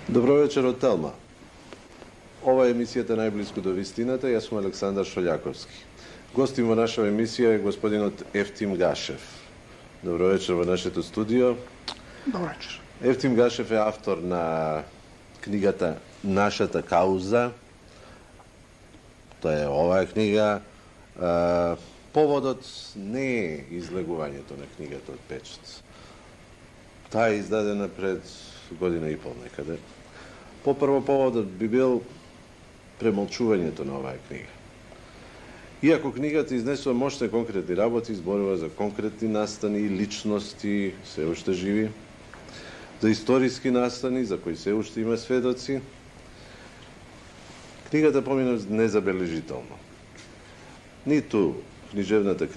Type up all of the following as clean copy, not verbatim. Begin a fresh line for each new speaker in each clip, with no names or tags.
Добро вечер од Телма. Ова е емисијата Најблиску до вистината. Јас сум Александар Шолјаковски. Гостин во нашава емисија е господинот Ефтим Гашев. Добро вечер во нашето студио.
Добро вечер.
Ефтим Гашев е автор на книгата Нашата кауза. Тоа е оваа книга. Поводот не е излегувањето на книгата од печат. Таа е издадена пред година и пол некаде. Попрво поводот би бил премолчувањето на оваа книга. Иако книгата изнесува мощни конкретни работи, зборува за конкретни настани и личности, се уште живи, за историски настани, за кои се уште има сведоци, книгата помина незабележително. Ниту книжевната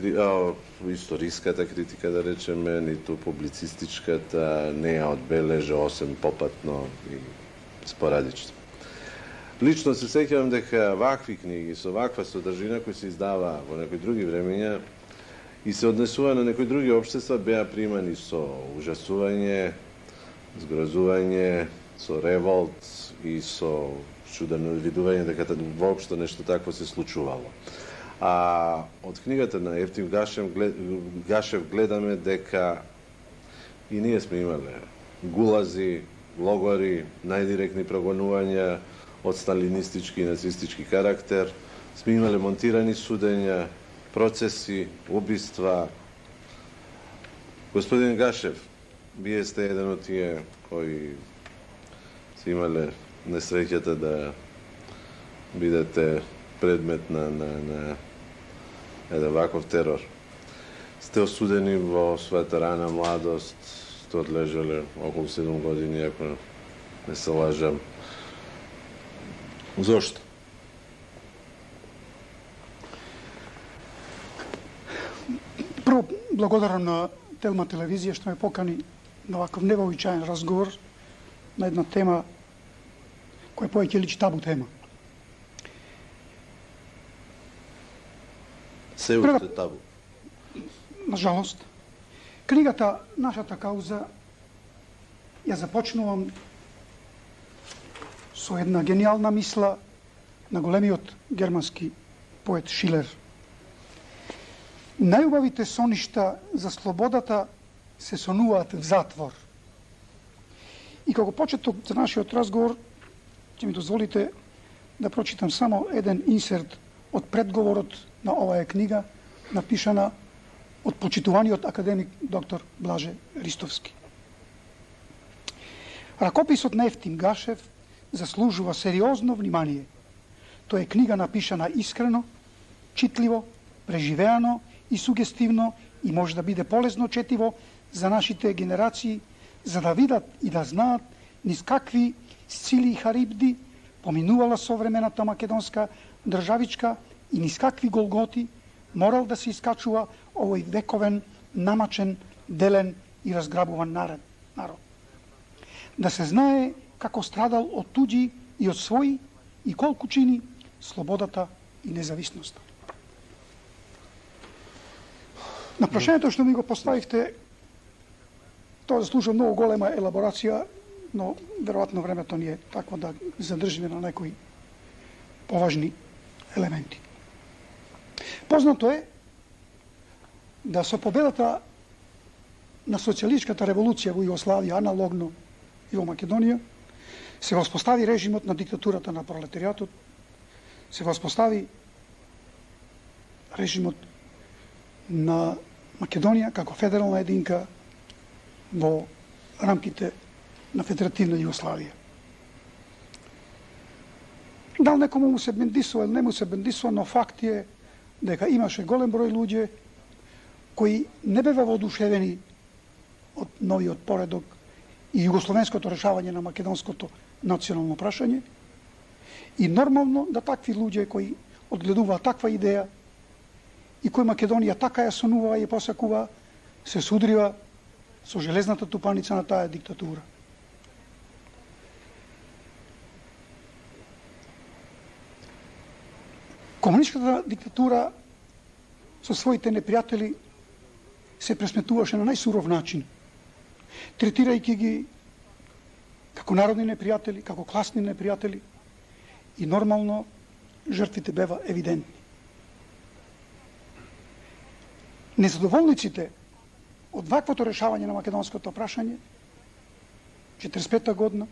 историската критика, да речеме, ниту публицистичката не ја одбележа, осем попатно и спорадично. Лично се сеќавам дека вакви книги со ваква содржина кои се издава во некои други времења и се однесува на некои други општества беа примани со ужасување, згрозување, со револт и со чудено видување дека воопшто нешто такво се случувало. А од книгата на Ефтим Гашев гледаме дека и ние сме имале гулази, логори, најдиректни прогонувања од сталинистички и нацистички карактер, сме имале монтирани судења, процеси, убиства. Господин Гашев, вие сте еден од тие кои се имале несреќата да бидете предмет на еден ваков терор. Сте осудени во својата рана младост, сте одлежале околу 7 години, ако не се лажам. Зошто?
Прво, благодарам на Телма телевизија што ме покани на ваков невообичаен разговор на една тема која повеќе личи табу тема.
Се уште табу.
Нажалост, книгата Нашата кауза ја започнувам со една гениална мисла на големиот германски поет Шилер. Најубавите соништа за слободата се сонуваат в затвор. И како почеток за нашиот разговор, ќе ми дозволите да прочитам само еден инсерт од предговорот на оваа книга, напишана од почитуваниот академик доктор Блаже Ристовски. Ракописот на Ефтим Гашев заслужува сериозно внимание. Тоа е книга напишана искрено, читливо, преживеано и сугестивно и може да биде полезно четиво за нашите генерации, за да видат и да знаат низ какви сцили и харибди поминувала современата македонска државичка и низ какви голготи морал да се искачува овој вековен, намачен, делен и разграбуван народ. Да се знае како страдал од туѓи и од своји и колку чини слободата и независноста. На прашањето што ми го поставивте, тоа заслужува многу голема елаборација, но веројатно времето ни е такво да задржиме на некои поважни елементи. Познато е да со победата на социјалистичката револуција во Југославија, аналогно и во Македонија, се воспостави режимот на диктатурата на пролетаријатот, се воспостави режимот на Македонија како федерална единка во рамките на Федеративна Југославија. Дал некому му се бендисува или не му се бендисува, но факт е дека имаше голем број луѓе кои не беа воодушевени од новиот поредок и југословенското решавање на македонското национално прашање и нормално да такви луѓе кои одгледуваат таква идеја и кои Македонија така ја сонува и ја посакува, се судрива со железната тупаница на таа диктатура. Комунистичката диктатура со своите непријатели се пресметуваше на најсуров начин, третирајќи ги како народни непријатели, како класни непријатели и нормално жртвите бева евидентни. Незадоволниците од ваквото решавање на македонското прашање, 45-та година,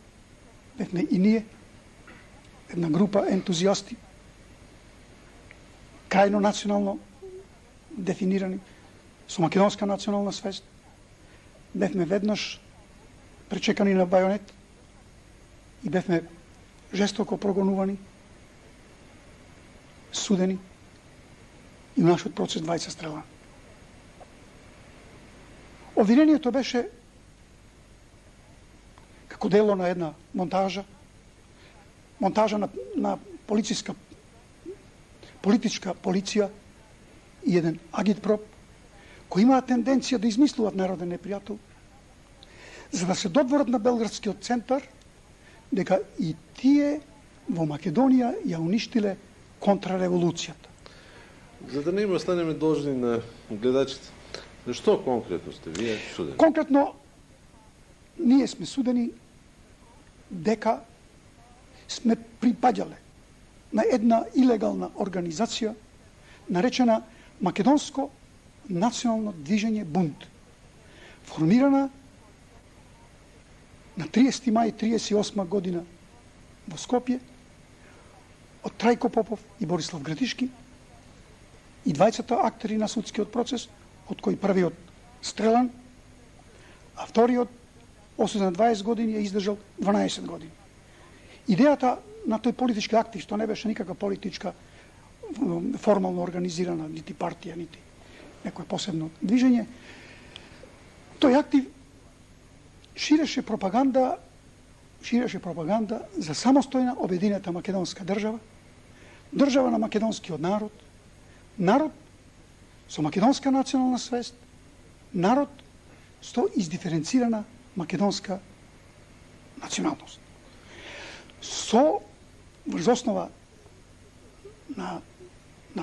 бевме и ние, една група ентузијасти, крајно национално дефинирани, со македонска национална свест, бевме веднаш пречекани на бајонет и бевме жестоко прогонувани, судени и нашиот процес 20 стрелани. Обвинението беше како дело на една монтажа на политичка полиција и еден агитпроп кои имаат тенденција да измислуваат народен непријател, за да се додворат на Белградскиот центар дека и тие во Македонија ја уништиле контрареволуцијата.
За да не им останеме должни на гледачите, за што конкретно сте вие судени?
Конкретно, ние сме судени дека сме припаѓале на една илегална организација наречена Македонско национално движење Бунт, формирана на 30. мај 38 година во Скопје од Трајко Попов и Борислав Градишки и двајцата актери на судскиот процес, од кој првиот стрелан, а вториот осуден 20 години е издржал 12 години. Идејата на тој политички актив, што не беше никаква политичка формално организирана, нити партија, нити некој посебно движење, тој актив ширеше пропаганда за самостојна обединета македонска држава, држава на македонскиот народ, народ со македонска национална свест, народ со издиференцирана македонска националност. Со врз основа на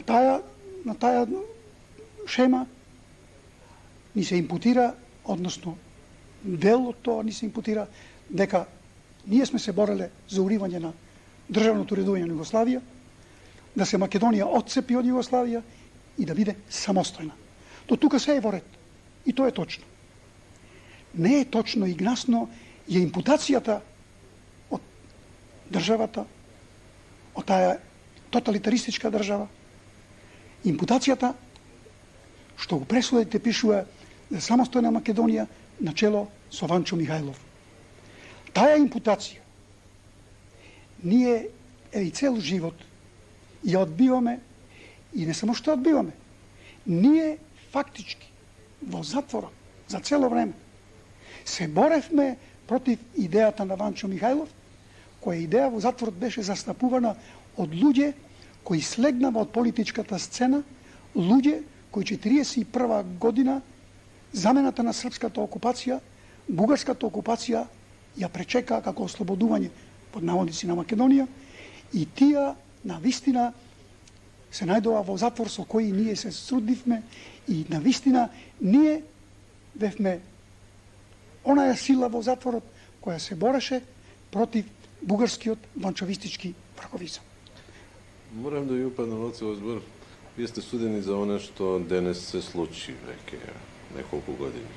таа шема ни се импутира, односно дел од тоа ни се импутира дека ние сме се бореле за уривање на државното редување на Југославија, да се Македонија отцепи од Југославија и да биде самостојна. До тука се е во ред. И тоа е точно. Не е точно и гнасно е импутацијата од државата, од таа тоталитаристичка држава, импутацијата што го пресудите пишува за самостојна Македонија на чело со Ванчо Михајлов. Таа импутација ние и цел живот ја одбиваме и не само што одбиваме, ние фактички во затворот за цело време се боревме против идејата на Ванчо Михајлов, која идеја во затворот беше застапувана од луѓе кои слегнава од политичката сцена, луѓе кои 41 година замената на српската окупација, бугарската окупација ја пречека како ослободување под наводници на Македонија и тие навистина се најдува во затвор со кои ние се срудивме и навистина ние бевме онаја сила во затворот која се бореше против бугарскиот ванчовистички враговизам.
Морам да ви упаднам од цело збор. Вие сте судени за она што денес се случи веќе неколку години.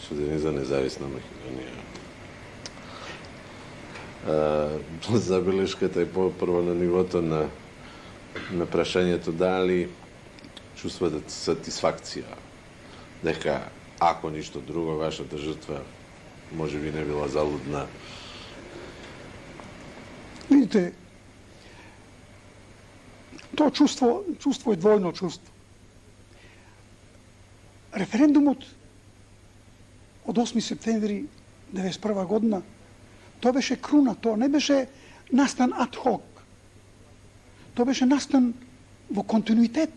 Судени за независна Македонија. Забелешката е прво на нивото на прашањето дали чувствувате сатисфакција дека ако ништо друго вашата жртва може би не била залудна.
Видите, тоа чувство е двојно чувство. Референдумот од 8 септември 1991 година, тоа беше круна, тоа не беше настан ад хок. Тоа беше настан во континуитет.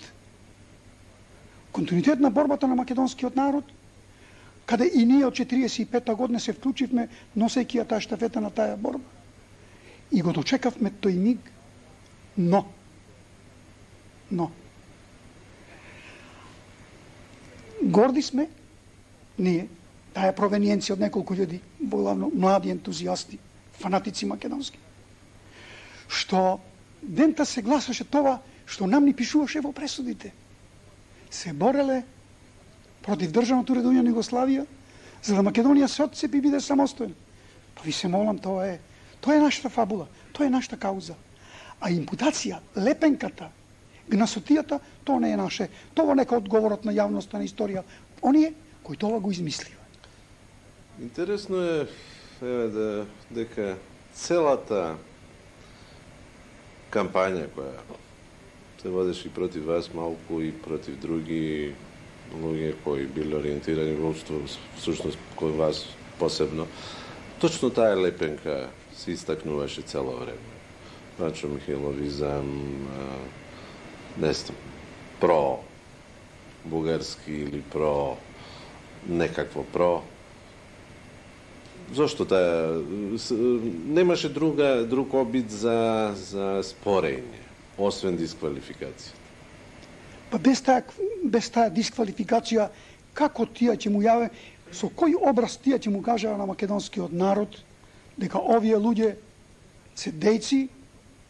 Континуитет на борбата на македонскиот народ, каде и ние од 45-та година се вклучивме, носејќи ја таа штафета на таа борба. И го дочекавме тој миг, но горди сме ние, таа провениенција од неколку луѓе, главно млади ентузијасти фанатици македонски, што дента се гласаше това што нам ни пишуваше во пресудите. Се бореле против државното уредување на Југославија, за да Македонија се отцепи и биде самостојна. Па ви се молам, тоа е нашата фабула, тоа е нашата кауза. А импутација, лепенката, гнасотијата, тоа не е наше. Тоа нека одговорот на јавноста, на историја. Оние кои тоа го измислија.
Интересно е дека целата кампања која се водеше и против вас малку и против други луѓе кои били ориентирани всушност кој вас посебно, точно таа лепенка се истакнуваше цело време. Значи Михайловизам, не знам, про бугарски или про некакво про. Зошто таа немаше друг обид за спорење, освен дисквалификација?
Па без таа дисквалификација, како тие ќе му јаве, со кој образ тие ќе му кажа на македонскиот народ дека овие луѓе се дејци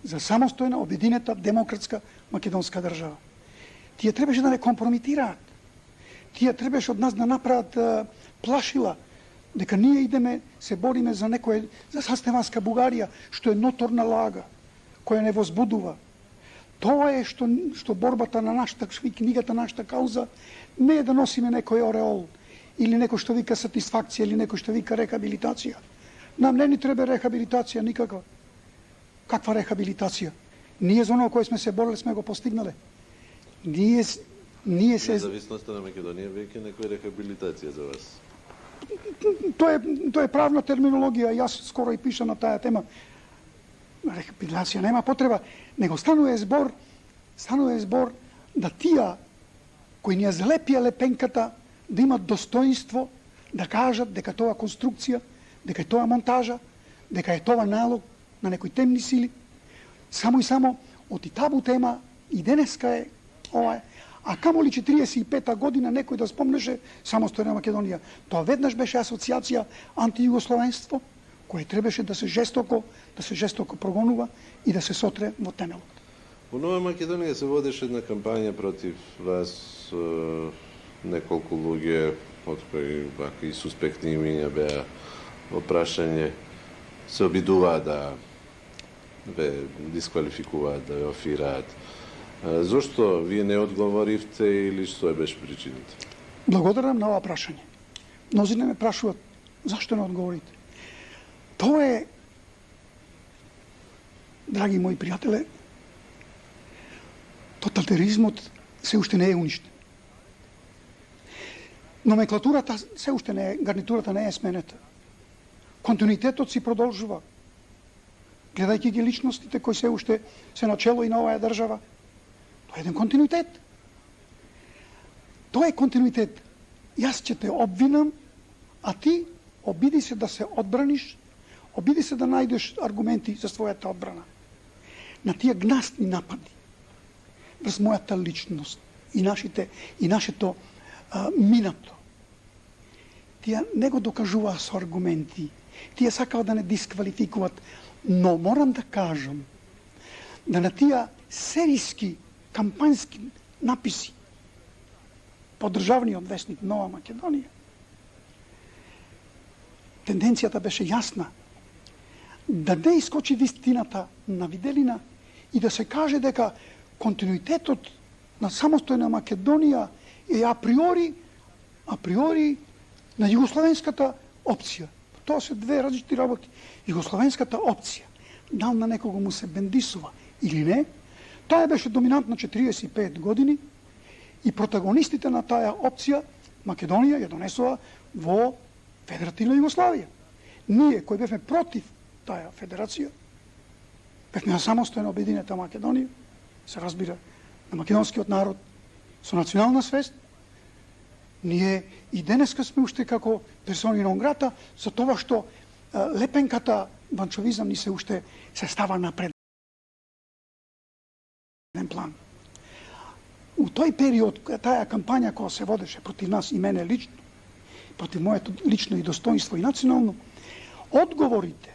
за самостојна, обединета, демократска македонска држава. Тие требаше да не компромитираат. Тие требаше од нас да направат плашила, дека ние идеме, се бориме за састеманска Бугарија, што е ноторна лага, која не возбудува. Тоа е што борбата на нашата книгата, нашата кауза, не е да носиме некој ореол, или некој што вика сатисфакција, или некој што вика рехабилитација. Нам не ни треба рехабилитација никаква. Каква рехабилитација? Ние за оно кој сме се борили сме го постигнале. Ние се...
Независноста на Македонија веќе некоја рехабилитација за вас?
Тоа е правна терминологија, јас скоро и пишам на таа тема. Рехабилитација нема потреба, него станува збор да тие кои ни ја залепија лепенката да имат достоинство да кажат дека тоа конструкција, дека е тоа монтажа, дека е тоа налог на некои темни сили. Само и само од и табу тема и денеска е ова е. А камо ли 45-та година некој да спомнеше самостојна Македонија? Тоа веднаш беше асоциација антијугословенство, кој требаше да се жестоко прогонува и да се сотре во темелот.
Во Нова Македонија се водеше една кампања против вас, неколку луѓе, од кои вака и суспектни имиња беа во прашање, се обидуваат да ве дисквалификуваат, да ве офираат. Зошто вие не одговоривте или што беше причината?
Благодарам на ова прашање. Мнози не ме прашуваат зашто не одговорите. Тоа е, драги мои пријателе, тоталитаризмот се уште не е уништен. Номенклатурата се уште не е, гарнитурата не е сменета. Континуитетот си продолжува. Гледајќи ги личностите кои се уште се начело и на оваа држава, тоа е еден континуитет. Тоа е континуитет. Јас ќе те обвинам, а ти обиди се да се одбраниш, обиди се да најдеш аргументи за својата одбрана. На тие гнасни напади врз мојата личност и нашето минато. Тие не го докажуваа со аргументи. Тие сакаат да не дисквалификуваат, но морам да кажам да на тие серијски кампањски написи по државниот весник Нова Македонија, тенденцијата беше јасна да не искочи вистината на виделина и да се каже дека континуитетот на самостојна Македонија е априори на југословенската опција. Тоа се две различни работи. Југословенската опција, дал на некого му се бендисува или не, таа беше доминантна 45 години и протагонистите на таа опција Македонија ја донесува во Федеративна Југославија. Ние, кои бевме против таа федерација, бевме самостојно обединета Македонија, се разбира, на македонскиот народ со национална свест, ние и денеска сме уште како персони нон грата за тоа што лепенката ванчовизам ни се уште се става на преден план. У тој период, таа кампања која се водеше против нас и мене лично, против моето лично и достоинство и национално, одговорите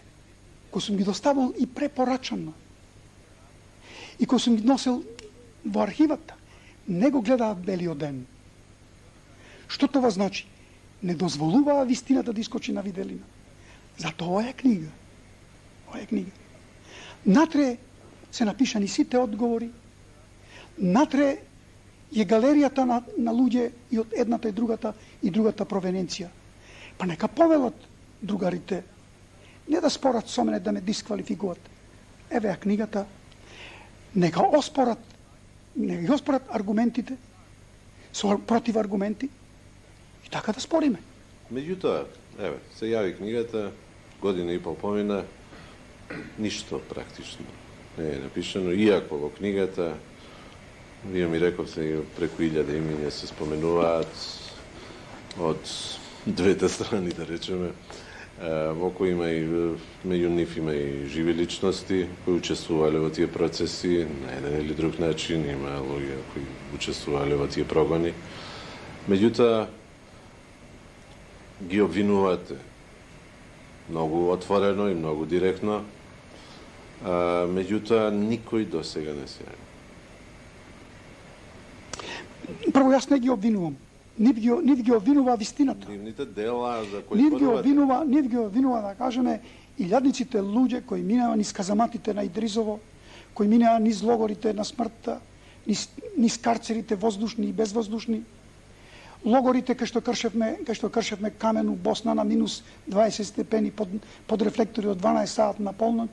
кој сум ги доставил и препорачано, и кој сум ги носил во архивата, не го гледаат белиот ден. Што това значи? Не дозволуваа вистината да искочи на виделина. Затоа ова е книга. Ова е книга. Натре се напишани сите одговори, натре е галеријата на луѓе и од едната и другата провененција. Па нека повелат другарите, не да спорат со мене да ме дисквалификуват. Еве ја книгата, нека оспорат аргументите со против аргументи и така да спориме.
Меѓутоа, еве, се јави книгата, година и пол помина, ништо практично не е напишано, иако во книгата, вие ми рековте, преку 1000 имиња се споменуваат од двете страни, да речеме, во кои има и меѓу нив има и живи личности кои учествувале во тие процеси на еден или друг начин, има луѓе кои учествувале во тие прогони. Меѓутоа ги обвинувате многу отворено и многу директно, меѓутоа никој до сега не се јави.
Прво, јас не ги обвинувам. Нив ги обвинува вистината.
Нивните дела за кои
Нив ги обвинува, да кажеме, илјадниците луѓе кои минаа низ казаматите на Идризово, кои минаа низ логорите на смртта, низ карцерите воздушни и безвоздушни, логорите кај што кршевме камен у Босна на минус 20 степени под рефлектори од 12 саат на полноќ.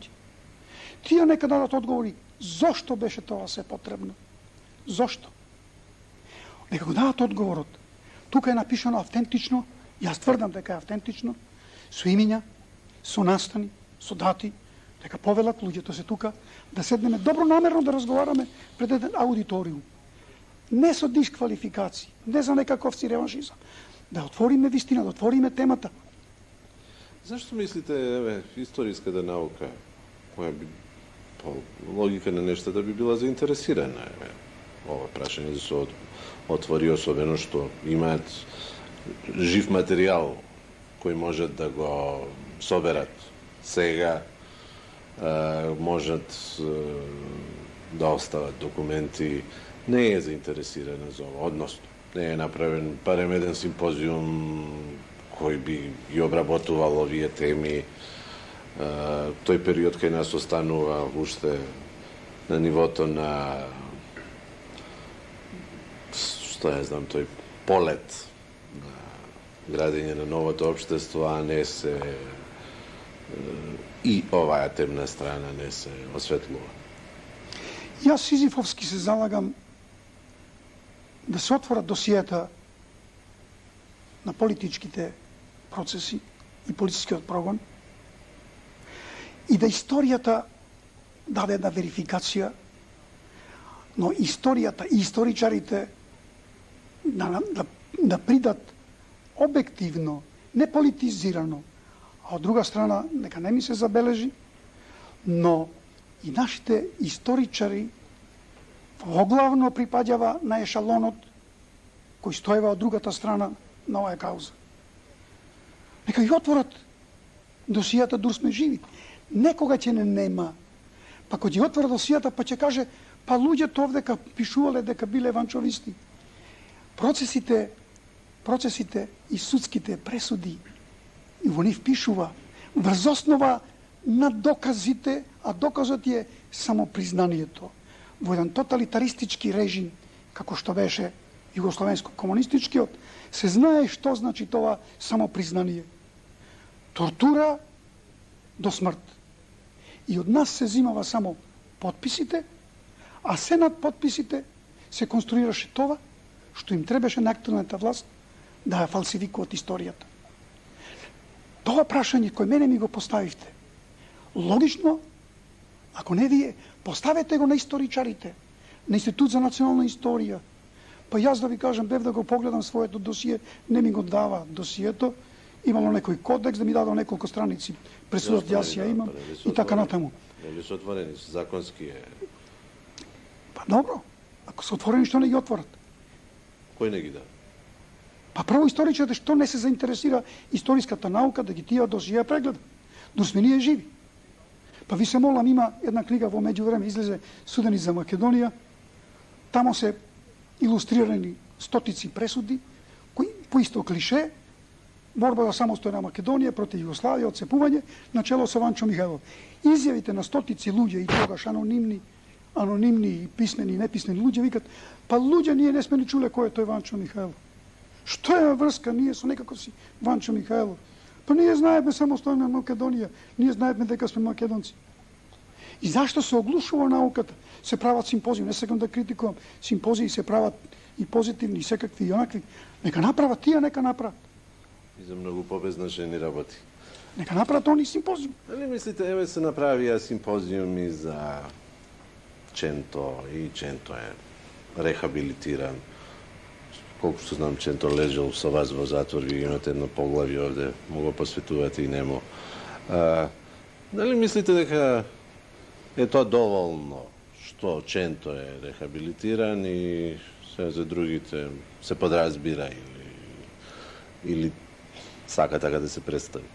Тие нека дадат одговори зошто беше тоа се потребно. Зошто? Нека го дадат одговорот. Тука е напишано автентично, јас тврдам дека е автентично, со имиња, со настани, со дати, дека повелат луѓето се тука, да седнеме добронамерно да разговараме пред еден аудиториум. Не со дисквалификации, не за некаков си реваншизам. Да отвориме вистина, да отвориме темата.
Зашто мислите, еве, историската наука, која би по логика на нештата би била заинтересирана, еве, ова прашање да се отвори, особено што имаат жив материјал кој можат да го соберат сега, можат да остават документи, не е заинтересирана за ова, односно не е направен барем еден симпозиум кој би ги обработувал овие теми. Тој период кај нас останува уште на нивото на, што ја знам, тој полет на градење на новото општество, а не се и оваа темна страна не се осветлува.
Јас сизифовски се залагам да се отворат досиета на политичките процеси и политичкиот прогон и да историјата даде една верификација, но историјата и историчарите да придат објективно, не политизирано, а од друга страна, нека не ми се забележи, но и нашите историчари оглавно припаѓава на ешалонот кој стоева од другата страна на оваа кауза. Нека ги отворат досијата дур сме живи. Некога ќе не нема. Па кога ќе отвора досијата, па ќе каже, па луѓето овдека пишувале дека биле ванчовисти. Процесите и судските пресуди и во нив пишува врз основа на доказите, а доказот е самопризнанието. Во еден тоталитаристички режим, како што беше југословенско-комунистичкиот, се знае што значи тоа самопризнание. Тортура до смрт. И од нас се зимава само подписите, а се над подписите се конструираше тоа што им требаше на актуелната власт да ја фалсификуваат историјата. Тоа прашање кој мене ми го поставивте, логично, ако не вие, поставете го на историчарите, на Институт за национална историја. Па јас да ви кажам, бев да го погледам своето досие, не ми го дава досието, имало некој кодекс да ми дадо неколку страници, пресудот јас ја имам и така натаму.
Нели се отворени, законски е.
Па добро, ако се отворени, што не ги отворат?
Кој не ги дава?
Па прво историчарите што не се заинтересира историската наука да ги тие досија прегледа. Дур сме ние живи. Па ви се молам, има една книга во меѓувреме излезе Судени за Македонија. Тамо се илустрирани стотици пресуди кои по исто клише, борба за самостојна Македонија против Југославија, отцепување, начело со Ванчо Михајлов. Изјавите на стотици луѓе и тогаш анонимни и писмени и неписмени луѓе викат, па луѓе ние не сме ни чуле кој е тој Ванчо Михајлов. Што е врска ние со некаков си Ванчо Михајлов? Па ние знаеме самостојна Македонија, ние знаеме дека сме македонци. И зашто се оглушува науката? Се прават симпозии, не сакам да критикувам, симпозии се прават и позитивни, и секакви, и онакви. Нека направат тие, нека направат.
И за многу побезначени работи.
Нека направат они симпозиум.
Дали мислите, еве се направија симпозиуми за Ченто и Ченто е рехабилитиран. Колку што знам, Ченто лежал со вас во затвор, ви имате едно поглави овде, му го посветувате и нему. Дали мислите дека е тоа доволно што Ченто е рехабилитиран и се за другите се подразбира или сака така да се представи?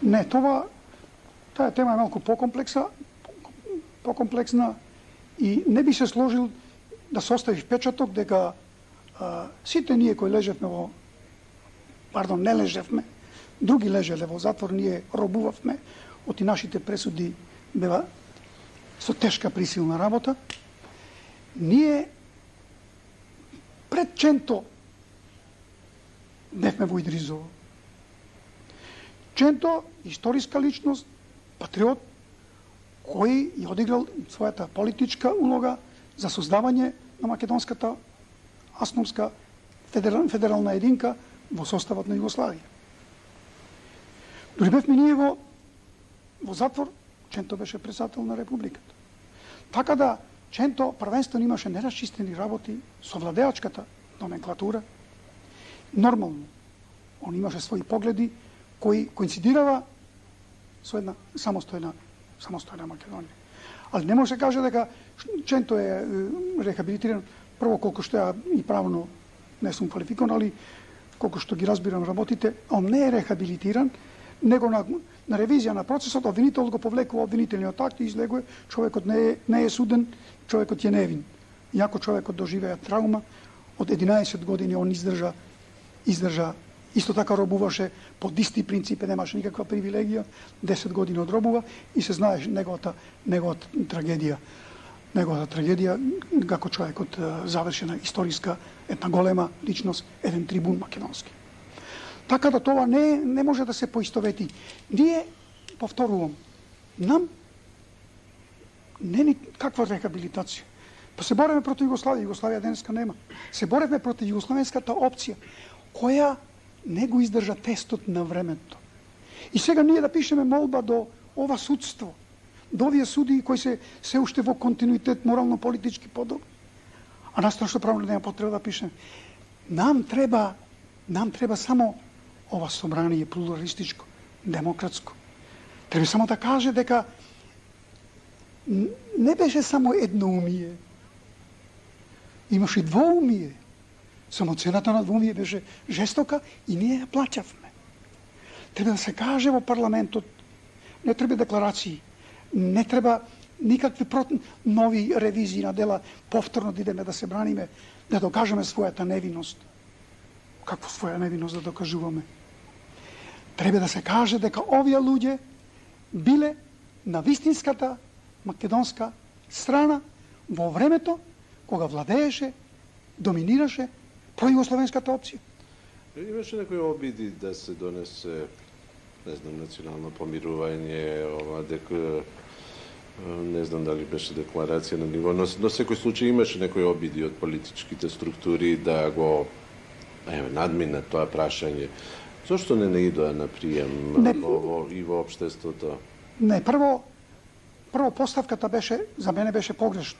Не, таа тема е малку покомплексна и не би се сложил да се остави впечаток дека сите ние кои лежевме не лежевме, други лежеле во затвор, ние робувавме, оти нашите пресуди бева со тешка присилна работа. Ние пред Ченто бевме во Идризово. Ченто, историска личност, патриот, кој ја одиграл својата политичка улога за создавање на македонската автономска федерална единка во составот на Југославија. Дори бевме ние во затвор, Ченто беше председател на републиката. Така да Ченто првенствено имаше нерасчистени работи со владеачката номенклатура. Нормално, он имаше своји погледи кои коинцидирава со една самостојна Македонија. Ali ne može se kaže da Čento je rehabilitiran, prvo koliko što ja i pravno ne sam kvalifikovan, ali koliko što gi razbiram работите, on не е rehabilitiran, nego na revizija na procesот, обвинител го повлекува обвинителниот акт и излегува, човекот не е суден, човекот je невин. Иако човекот доживеа траума, од 11 години он издржа, исто така робуваше под исти принципи, немаше никаква привилегија, 10 години одробува и се знаеш неговата трагедија. Неговата трагедија како човекот завршена историска, една голема личност, еден трибун македонски. Така да тоа не може да се поистовети. Ние, повторувам, нам не никаква рехабилитација. Па се бореме против Југославија, Југославија денеска нема. Се бореме против југославенската опција, која не го издржа тестот на времето. И сега ние да пишеме молба до ова судство, до овие судии кои се уште во континуитет морално-политички подобни. А нас тоа што правно нема потреба да пишеме. Нам треба само ова собрание плуралистичко, демократско. Треба само да каже дека не беше само едноумие. Имаше двоумие. Само цената на двоумие беше жестока и ние ја плаќавме. Треба да се каже во парламентот, не треба декларации, не треба никакви нови ревизии на дела, повторно да идеме да се браниме, да докажеме својата невиност. Каква своја невиност да докажуваме? Треба да се каже дека овие луѓе биле на вистинската македонска страна во времето кога владееше, доминираше пројугословенската опција.
Имаше некои обиди да се донесе, не знам, национално помирување, не знам дали беше декларација на ниво, но секој случај имаше некои обиди од политичките структури да го надминат тоа прашање. Зошто не идоа на прием и во општеството?
Не, прво поставката беше, за мене беше погрешна.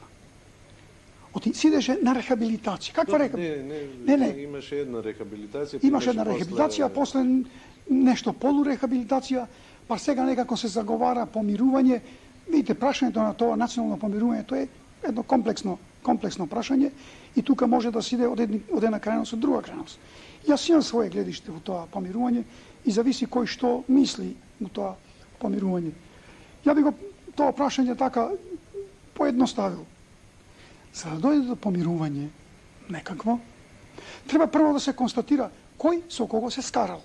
Сидеше на рехабилитација. Каква рехабилитација?
Не, имаше една рехабилитација.
Имаше една рехабилитација, после нешто полурехабилитација, па сега некако се заговара помирување. Видите, прашањето на тоа национално помирување, тоа е едно комплексно прашање и тука може да се иде од една крајност од друга крајност. Јас имам своје гледиште во тоа помирување и зависи кој што мисли во тоа помирување. Ја би го тоа прашање така поедноставил. За да дојде до помирување некакво, треба прво да се констатира кој со кого се скарал,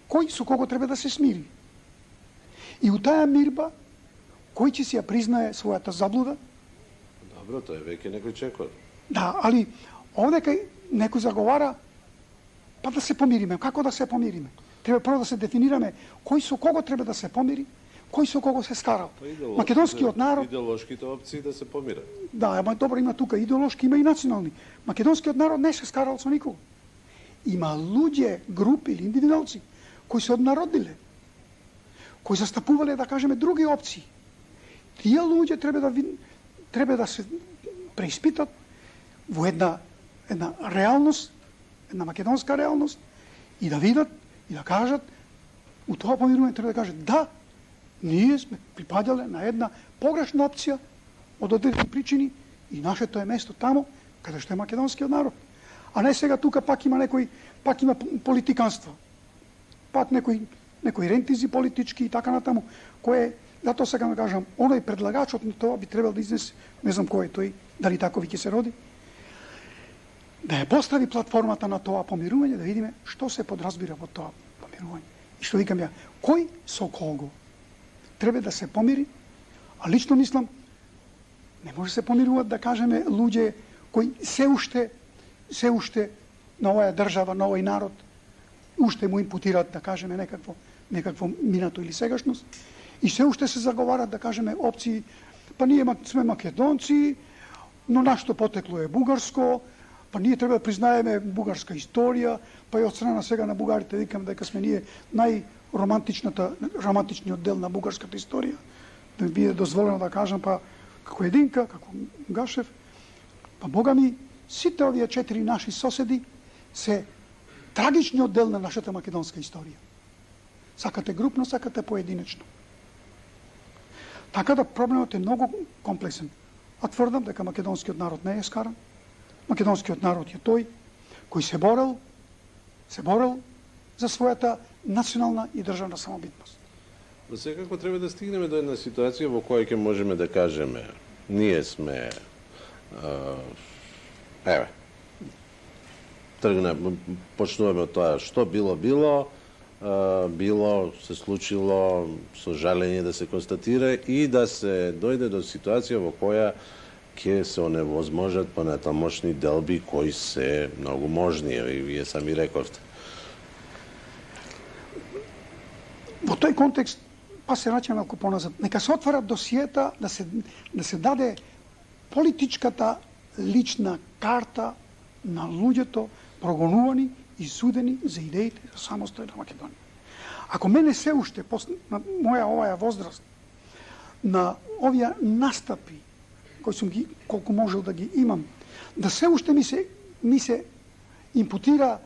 кој со кого треба да се смири. И у таа мирба, кој ќе си ја признае својата заблуда?
Добро, тоа е веќе некој чекор.
Да, али овде кај некој заговара, па да се помириме. Како да се помириме? Треба прво да се дефинираме кој со кого треба да се помири, кој со кого се скарал. Македонскиот народ...
Идеолошките опции да се помират.
Да, ама добро, има тука идеолошки, има и национални. Македонскиот народ не се скарал со никого. Има луѓе, групи или индивидуалци кои се однародиле, кои застапувале, да кажеме, други опции. Тие луѓе треба да се преиспитат во една реалност, една македонска реалност и да видат и да кажат, у тоа помирување треба да кажат да, ние сме припадале на една погрешна опција од одредени причини и нашето е место тамо каде што е македонскиот народ. А не сега тука пак има политиканство. Пак некои рентизи политички и така натаму, кое, затоа сега да кажам, оној предлагачот на тоа би требал да изнесе, не знам кој е тој, дали такови ќе се роди, да ја постави платформата на тоа помирување, да видиме што се подразбира во тоа помирување. И што викам ја, кој со кого треба да се помири, а лично мислам, не може се помируваат, да кажеме, луѓе кои се уште на оваа држава, на овој народ, уште му импутираат, да кажеме, некакво минато или сегашност, и се уште се заговарат, да кажеме, опции, па ние сме македонци, но нашето потекло е бугарско, па ние треба да признаеме бугарска историја, па и од страна сега на бугарите викам дека сме ние романтичниот дел на бугарската историја, да ми биде дозволено да кажам, па како Единка, како Гашев, па Бога ми, сите овие 4 наши соседи се трагичниот дел на нашата македонска историја. Сакате групно, сакате поединечно. Така да проблемот е многу комплексен. А тврдам дека македонскиот народ не е скаран. Македонскиот народ е тој кој се борел за својата национална и државна самобитност.
Но секако треба да стигнеме до една ситуација во која ќе можеме да кажеме ние сме почнуваме од тоа што било, се случило, со жалење да се констатира и да се дојде до ситуација во која ќе се оневозможат понатамошни делби кои се многу можни, и вие сами рековте.
Во тој контекст, па се враќаме малку поназад, нека се отворат досиета да се даде политичката лична карта на луѓето прогонувани и судени за идеите за самостојна Македонија. Ако мене се уште, на моја оваа возраст, на овие настапи, кои сум ги, колку можел да ги имам, да се уште ми се импутира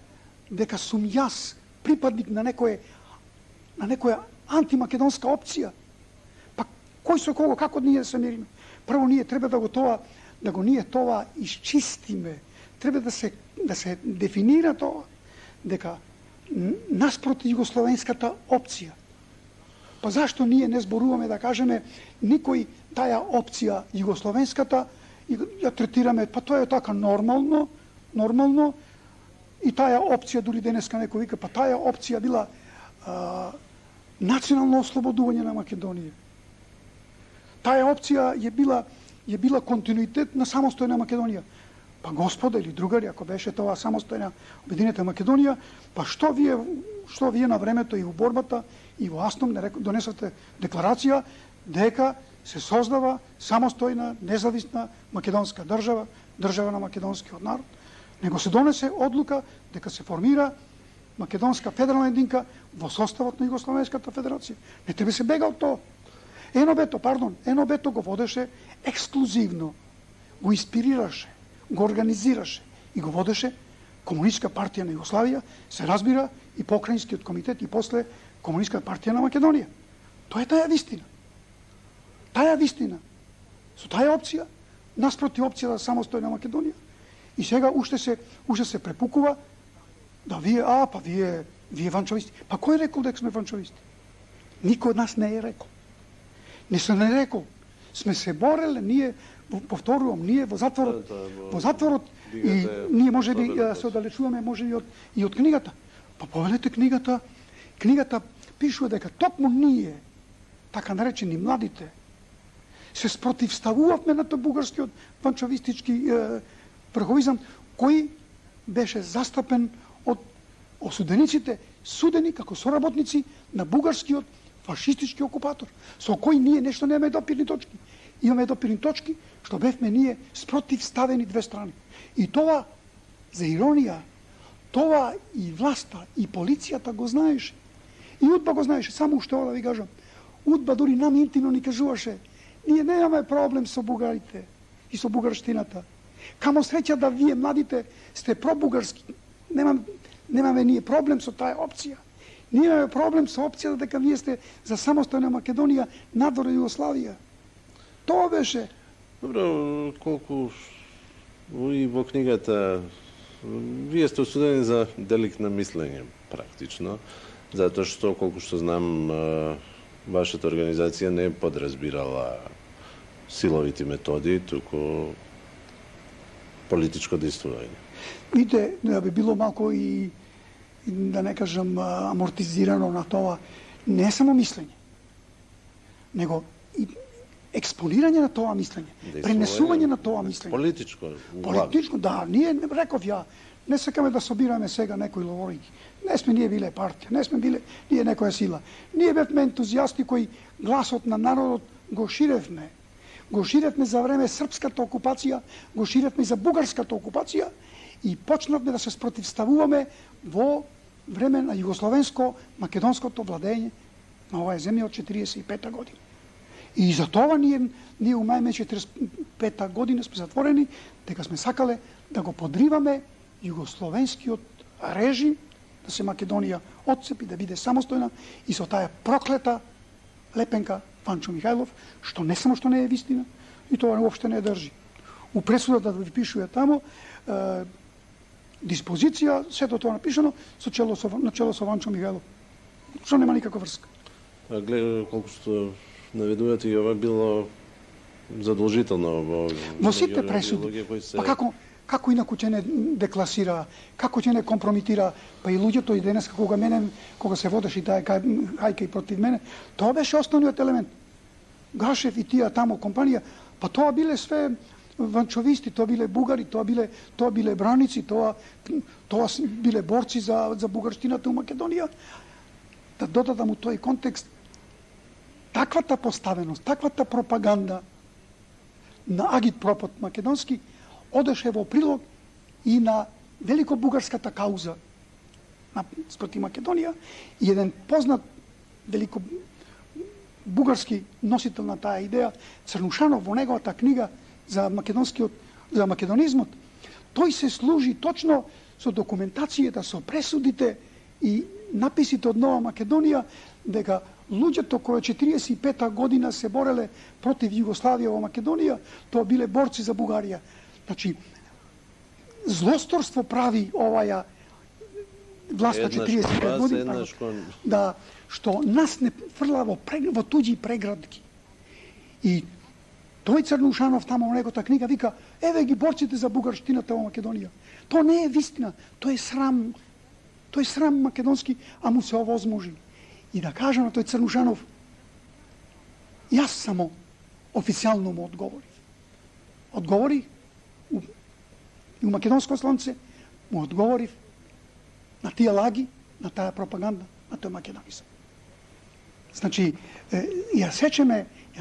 дека сум јас припадник на некоја антимакедонска опција, па кој со кого, како ние да се мериме? Прво ние треба да го ние тоа исчистиме, треба да се дефинира тоа, дека наспроти југословенската опција. Па зашто ние не зборуваме, да кажеме, никој таа опција југословенската и ја третираме, па тоа е така нормално, и таа опција, дури денеска некој вика, па таа опција била национално ослободување на Македонија. Таа опција е била континуитет на самостојна Македонија. Па господа или другари, ако беше тоа самостојна обединета Македонија, па што вие на времето и во борбата и во Асном донесовте декларација дека се создава самостојна, независна македонска држава на македонскиот народ, него се донесе одлука дека се формира македонска федерална единка во составот на Југословенската федерација. Не треба се бега од тоа. ЕНОБ-то го водеше ексклузивно, го инспирираше, го организираше и го водеше Комунистичка партија на Југославија, се разбира и Покраинскиот комитет и после Комунистичка партија на Македонија. Тоа е таа вистина. Таа вистина. Со таа опција, наспроти опција за самостојна Македонија. И сега уште се препукува да вие ванчовисти. Па кој рекол дека сме ванчовисти? Никој од нас не е рекол. Не съм не рекол. Сме се борели, ние, повторувам, ние во затворот и ние може би се оддалечуваме може и од книгата. Па погледнете книгата пишува дека токму ние, така наречени младите, се спротивставувавме на тој бугарскиот панчовистички врховизам, кој беше застапен од осудениците, судени како соработници на бугарскиот фашистички окупатор, со кој ние нешто немаме допирни точки. Имаме допирни точки, што бевме ние спротивставени две страни. И тоа, за иронија, тоа и власта, и полицијата го знаеше. И УДБА го знаеше, само уште ова да ви кажам. УДБА дури нам интимно ни кажуваше, ние немаме проблем со бугарите и со бугарштината. Камо среќа да вие младите сте пробугарски. Немаме ние проблем со таа опција. Ние имаме проблем со опцијата дека вие сте за самостојна Македонија надвор од Југославија. Тоа беше.
Добро, колку и во книгата вие сте осудени за деликт на мислење, практично, затоа што, колку што знам, вашата организација не подразбирала силовите методи, туку политичко действување.
Видите, да би било малку и да не кажам амортизирано на тоа, не само мислење, него и експонирање на тоа мислење, пренесување на тоа мислење.
Политичко,
да, ние, реков ја, не сакаме да собираме сега некои ловорики. Не сме ние биле партија, не сме биле ние некоја сила. Ние бевме ентузијасти кои гласот на народот го ширевме. Го ширевме за време српската окупација, го ширевме за бугарската окупација и почнавме да се спротивставуваме во време на југословенско-македонското владење на оваа земја од 45 година. И за тоа ние у мај 45 година сме затворени, дека сме сакале да го подриваме југословенскиот режим, да се Македонија отцепи, да биде самостојна и со таа проклета лепенка Панчо Михајлов, што не само што не е вистина, и тоа уопште не држи. У пресудата да ви пишува тамо диспозиција, сето тоа напишано на чело со Панчо Михајлов, што нема никаква врска.
Гледа колку што наведувате и ова било задолжително
во сите пресуди. Па како инаку ќе не декласира, како ќе не компромитира, па и луѓето и денес кога се водеше таа хајка и против мене, тоа беше основниот елемент. Гашев и тие тамо компанија, па тоа биле све ванчовисти, тоа биле бугари, тоа биле браници, тоа биле борци за бугарштината у Македонија. Да додадам у тој контекст таквата поставеност, таквата пропаганда на агитпропот македонски одеше во прилог и на великобугарската кауза спротив Македонија и еден познат великобугарски носител на таа идеја, Црнушанов, во неговата книга за македонизмот, тој се служи точно со документацијата, со пресудите и написите од Нова Македонија, дека луѓето кои 45 година се бореле против Југославија во Македонија, тоа биле борци за Бугарија. Значи, злосторство прави оваја власта 45 година, да, што нас не фрла во туѓи преградки. И тој Црнушанов тамо во неговата книга вика, еве ги борците за бугарштината во Македонија. Тоа не е вистина, тоа е срам. Тој срам македонски, а му се овозможи. И да кажам на тој Црнушанов, јас само официјално му одговорив. Одговорив и у Македонско слонце му одговорив на тие лаги, на таа пропаганда, на тој македонизам. Значи, ја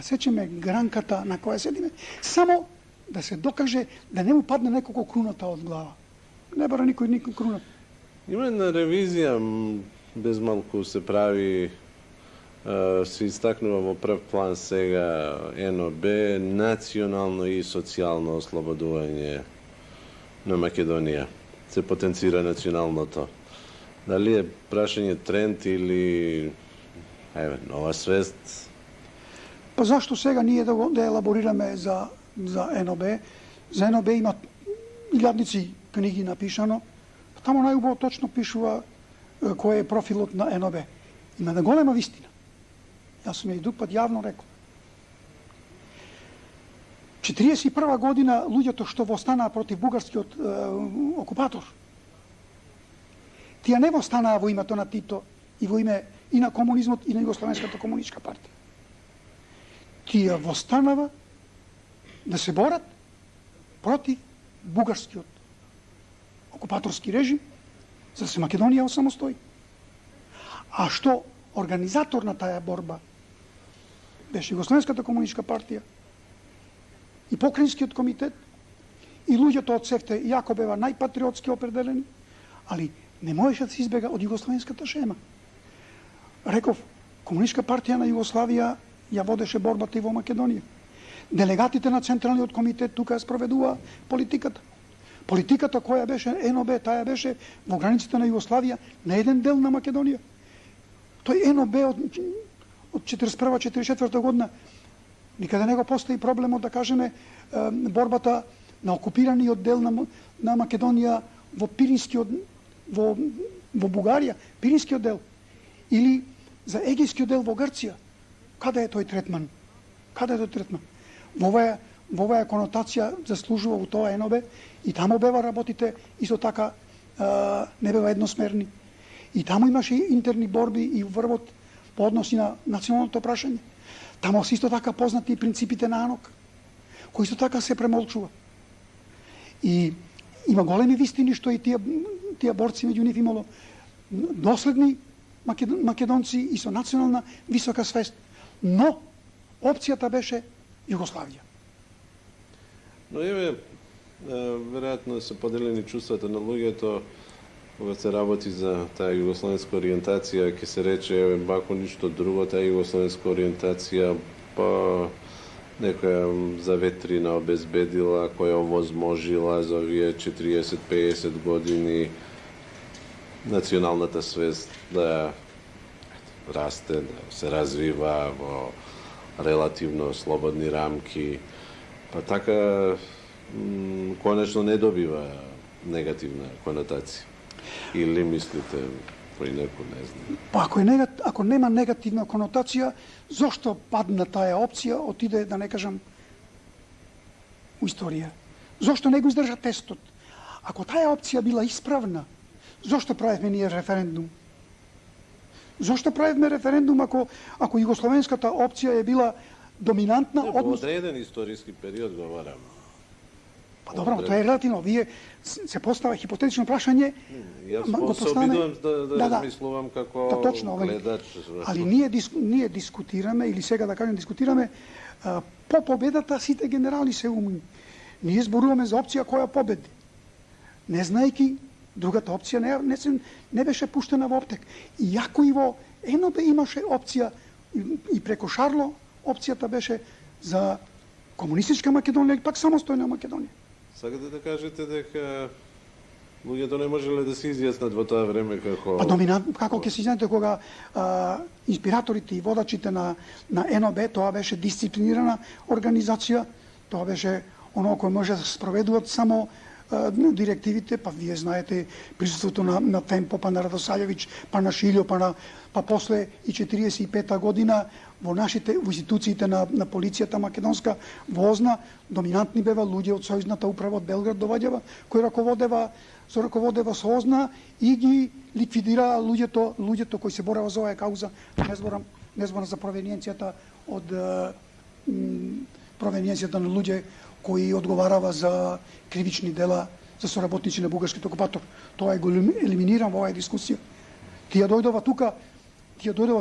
сечеме гранката на која седиме, само да се докаже да не му падне неколку круната од глава. Не бара никој круната.
Има една ревизија, без малку се прави, се истакнува во прв план сега НОБ, национално и социјално ослободување на Македонија. Се потенцира националното. Дали е прашање тренд или нова свест?
Па зашто сега ние да елаборираме за НОБ? За НОБ има илјадници книги напишано. Тамо најубаво точно пишува кој е профилот на НОБ. Има на голема вистина. Јас сум ја и друг пат јавно рекол. 41 година луѓето што востанаа против бугарскиот окупатор, тие не востанаа во името на Тито и во име и на комунизмот и на Југословенската комунистичка партија. Тие востанава да се борат против бугарскиот окупаторски режим, за да се Македонија осамостои. А што организатор на таа борба беше Југословенската комунистичка партија и Покрајинскиот комитет и луѓето од СЕФТА јако беа најпатриотски определени, али не можеше да се избега од југословенската шема. Реков, Комунистичка партија на Југославија ја водеше борбата и во Македонија. Делегатите на Централниот комитет тука ја спроведува политиката. Политиката која беше НОБ, таа беше во границите на Југославија на еден дел на Македонија. Тој НОБ од 41-44 година никаде не го постои проблемот, да кажеме, борбата на окупираниот дел на Македонија во Пиринскиот, во Бугарија, Пиринскиот дел, или за Егејскиот дел во Грција. Каде е тој третман? Каде е тој третман? Во оваа конотација заслужува во тоа НОБ и таму бева работите исто така не бева едносмерни. И таму имаше интерни борби и врвот по односи на националното прашање. Таму се исто така познати и принципите на АНОК, кои исто така се премолчува. И има големи вистини што и тие борци меѓу нив имало доследни македонци и со национална висока свест. Но опцијата беше Југославија.
Но веројатно се поделени чувствата на луѓето кога се работи за таа југословенска ориентација, ќе се рече бако ништо друго, таа југословенска ориентација па некоја заветрина обезбедила, која овозможила за овие 40-50 години националната свест да расте, да се развива во релативно слободни рамки, па така конечно не добива негативна конотација. Или мислите поинаку, не знам?
Па ако нема негативна конотација, зошто падна таа опција, отиде, да не кажам, у историја? Зошто не го издржа тестот? Ако таа опција била исправна, зошто правевме ние референдум? Зошто правевме референдум ако југословенската опција е била доминантна?
Не, во одреден историски период говорам.
Па добро, тоа е релативно. Вие се постава хипотетично прашање.
Јас се обидувам да размислувам како гледач.
Али ние дискутираме, или сега да кажем дискутираме, по победата сите генерали се умни. Ние зборуваме за опција која победи. Не знаејќи другата опција не беше пуштена во оптек. Иако и во НОБ имаше опција и преку Шарло, опцијата беше за комунистичка Македонија или пак самостојна Македонија.
Сакате да кажете дека луѓето не можеле да се изјаснат во тоа време како...
Па како ќе се изјаснете кога инспираторите и водачите на НОБ, тоа беше дисциплинирана организација, тоа беше оно кој може да се спроведуваат само директивите, па вие знаете присуството на Темпо, па на Радосаљевиќ, па на Шилјо, па после и 45-та година во институциите на полицијата македонска возна, доминантни бева луѓе од Сојузната управа од Белград доваѓава, кои раководева СОЗНА и ги ликвидира луѓето кои се борева за оваа кауза. Не зборам за провениенцијата од провениенцијата на луѓе кои одговарава за кривични дела за соработници на бугарскиот окупатор. Тоа го елиминирам во оваа дискусија. Тие дојдова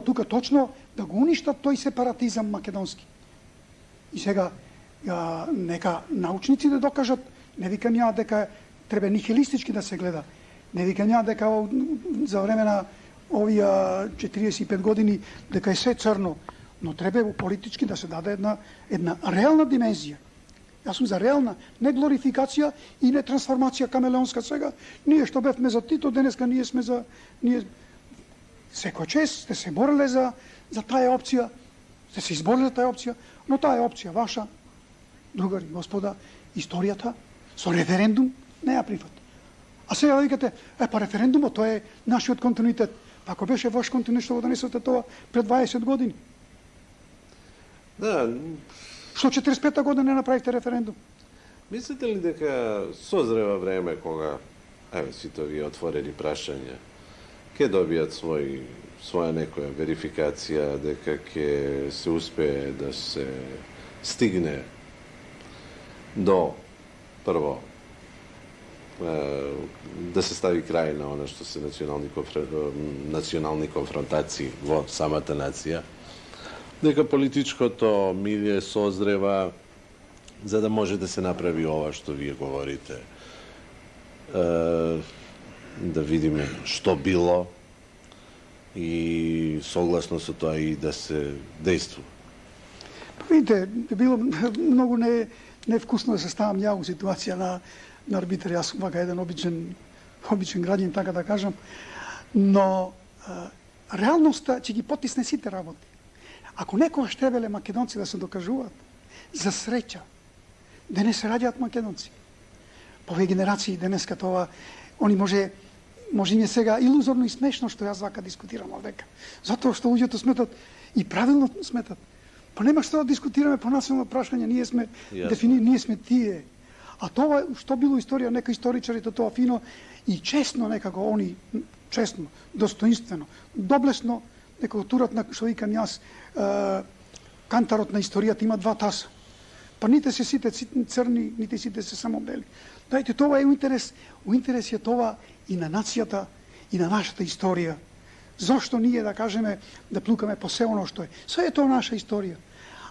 тука точно да го уништат тој сепаратизам македонски. И сега нека научници да докажат, не викам ја дека треба нихилистички да се гледа, не викам ја дека за време на овие 45 години дека е се црно, но треба политички да се даде една реална димензија. Јас сум за реална, не глорификација и не трансформација камелеонска сега. Ние што бевме за Тито, денеска ние сме за... Секој чест сте се бореле за таа опција, сте се избориле за таа опција, но таа е опција ваша, другари, господа, историјата, со референдум не ја прифат. А сега да викате, па референдумот, тоа е нашиот континуитет. Па ако беше ваш континуитет, што го донесете тоа пред 20 години?
Да.
Што 45 година не направите референдум?
Мислите ли дека созрева време кога, еве, сите овие отворени прашања, ќе добијат своја некоја верификација, дека ќе се успее да се стигне до, прво, да се стави крај на она што се национални конфронтации во самата нација, дека политичкото милје созрева за да може да се направи ова што вие говорите. Да видиме што било и согласно со тоа и да се действува.
Видите, било многу невкусно да се ставам ја у ситуација на арбитар. Јас сум вака еден обичен граѓанин, така да кажам, но реалноста ќе ги потисне сите работи. Ако некогаш требале македонци да се докажуваат, за среќа, денес се раѓаат македонци. По овие генерации денеска тоа, они може им е сега илузорно и смешно што јас вака дискутирам овдека. Затоа што луѓето сметат и правилно сметат. Па нема што да дискутираме по национално прашање, ние сме ние сме тие. А тоа што било историја, нека историчарите тоа фино и честно некако они, честно, достоинствено, доблесно, некако турат на што викам јас, кантарот на историјата има два таса. Па ните се сите црни, ните сите се само бели. Дајте, тоа е у интерес е тоа и на нацијата, и на нашата историја. Зошто ние да кажеме, да плукаме по се оно што е. Се е тоа наша историја.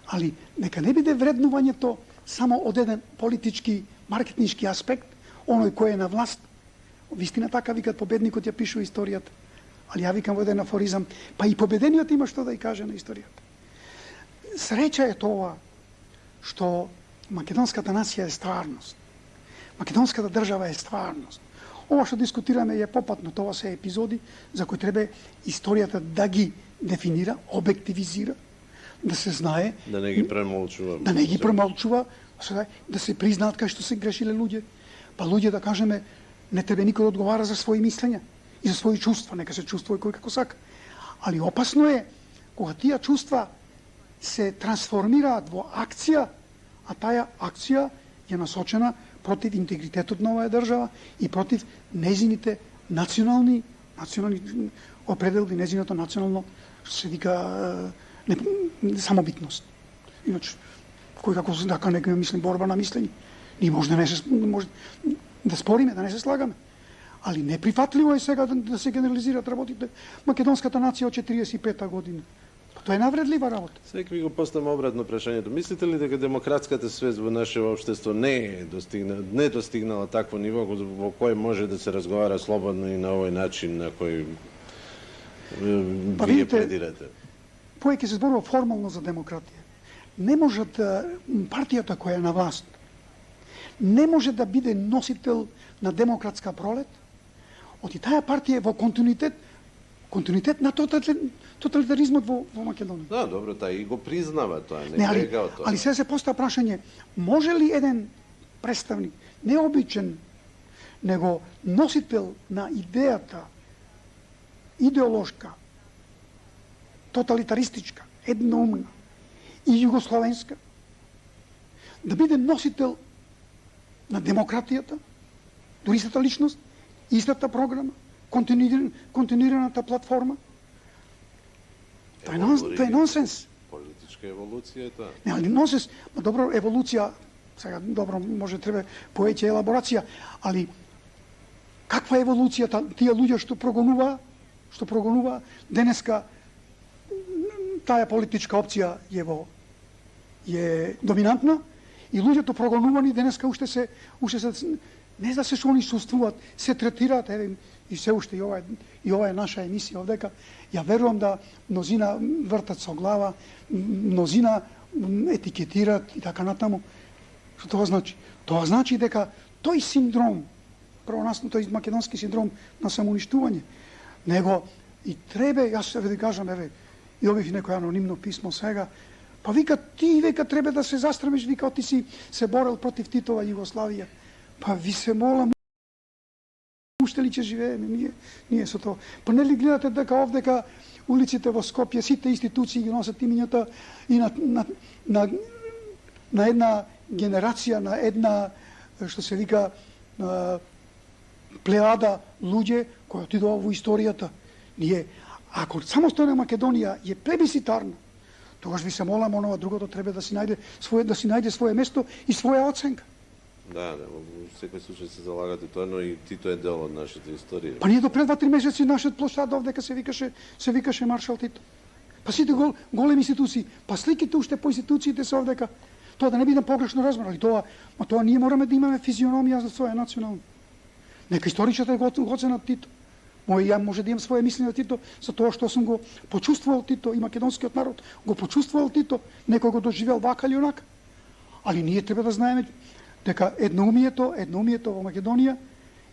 Али нека не биде вреднувањето само од еден политички, маркетнички аспект, оној кој е на власт. Вистина така викат, победникот ја пишува историјата. Али ја викам во еден афоризам, па и победениот има што да ја каже на историјата. Среќа е тоа што македонската нација е стварност. Македонската држава е стварност. Ова што дискутираме е попатно, тоа се епизоди за кои треба историјата да ги дефинира, објективизира, да се знае,
да не ги премолчува.
Да се признаат кај што се грешиле луѓе. Па луѓе да кажеме, не треба никој да одговара за своји мислења и за своји чувства, нека се чувствува кој како сака. Али опасно е кога тие чувства се трансформираат во акција, а таа акција е насочена против интегритетот на оваа држава и против незините национални определби, незиното национално, што се вика, самобитност. Иначе, кој како дека некој мисли борба на мислење. Ние може да спориме, да не се слагаме. Али неприфатливо е сега да се генерализираат работите. Македонската нација од 45-та година. Тоа е навредлива работа.
Сега ви го поставам обратно прашањето. Мислите ли дека демократската свест во наше општество не достигнала такво ниво во кој може да се разговара слободно и на овој начин на кој вие предирате?
Повеќе се зборува формално за демократија. Не може партијата која е на власт не може да биде носител на демократска пролет, оти таа партија е во континуитет на тоталитаризмот во Македонија.
Да, добро, таа и го признава тоа, не бега од тоа.
Али сега се постава прашање, може ли еден представник, необичен, него носител на идејата, идеолошка, тоталитаристичка, едноумна и југословенска, да биде носител на демократијата, дури истата личност, истата програма, континуираната платформа. Тоа е нонсенс.
Политичка еволуција е тоа.
Не, али нонсенс. Ма добро, еволуција, сега добро, може треба повеќе елаборација, али каква еволуција тие луѓе што прогонува денеска таа политичка опција е доминантна и луѓето прогонувани денеска уште се не да се што они чувствуваат, се третираат, еве и се уште и ова е наша емисија овдека. Ја верувам да мнозина вртат со глава, мнозина етикетираат и така натаму. Што тоа значи? Тоа значи дека тој синдром, тој македонски синдром на самоуништување, него и треба, јас ќе ви кажам, еве, и објавив некој анонимно писмо сега, па вика, ти века треба да се застремиш, вика, ти си се борел против Титова Југославија. Па ви се молам, уште ли ќе живееме ние со тоа? Па нели гледате дека овдека улиците во Скопје, сите институции ги носат имињата и на на една генерација, на една, што се вика, плеада луѓе кои отидоа во историјата. Ние, ако самостојна Македонија е плебиситарна, тогаш ви се молам, онова другото треба да си најде свое место и своја оценка.
Да, во секој случај се залагате тоа, но и Тито е дел од нашата историја.
Па ние до пред 2-3 месеци нашиот площад овдека се викаше Маршал Тито. Па сите големи институции, па сликите уште по институциите се овдека. Тоа да не биде погрешно разбрано, али тоа ние мораме да имаме физиономија за своја национална. Нека историчарите го оценат Тито. Ја може да имам своje мислење Тито за тоа што сум го почувствувал Тито и македонскиот народ го почувствувал Тито, некој го доживел вака или онака. Али ние треба да знаеме дека едноумието во Македонија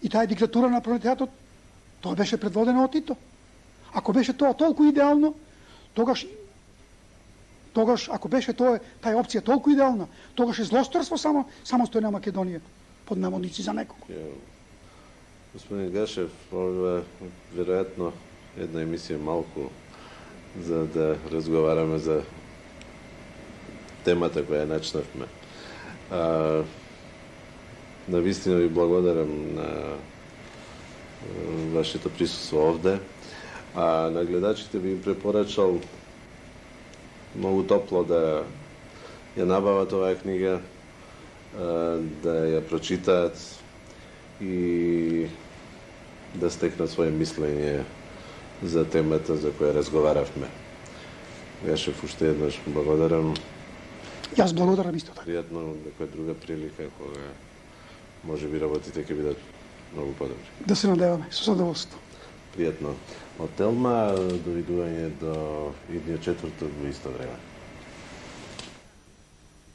и таа диктатура на пролетариатот, тоа беше предводено од Тито. Ако беше тоа толку идеално, тогаш ако беше таа опција толку идеална, тогаш е злосторство самостојна Македонија под наводници за некого.
Господин Гашев, ова веројатно една емисија малку за да разговараме за темата која начнавме. Навистина ви благодарам на вашето присуство овде. А на гледачите би препорачал многу топло да ја набават оваа книга, да ја прочитаат и да стекнат своje мислење за темата за која разговаравме. Гашев, уште еднаш благодарам.
Јас благодарам исто така.
Пријатно некоја друга прилика кога може би работите ќе бидат многу подобри.
Да се надеваме, со задоволство.
Пријатно. Од Телма, довидување до идниот четврток во исто време.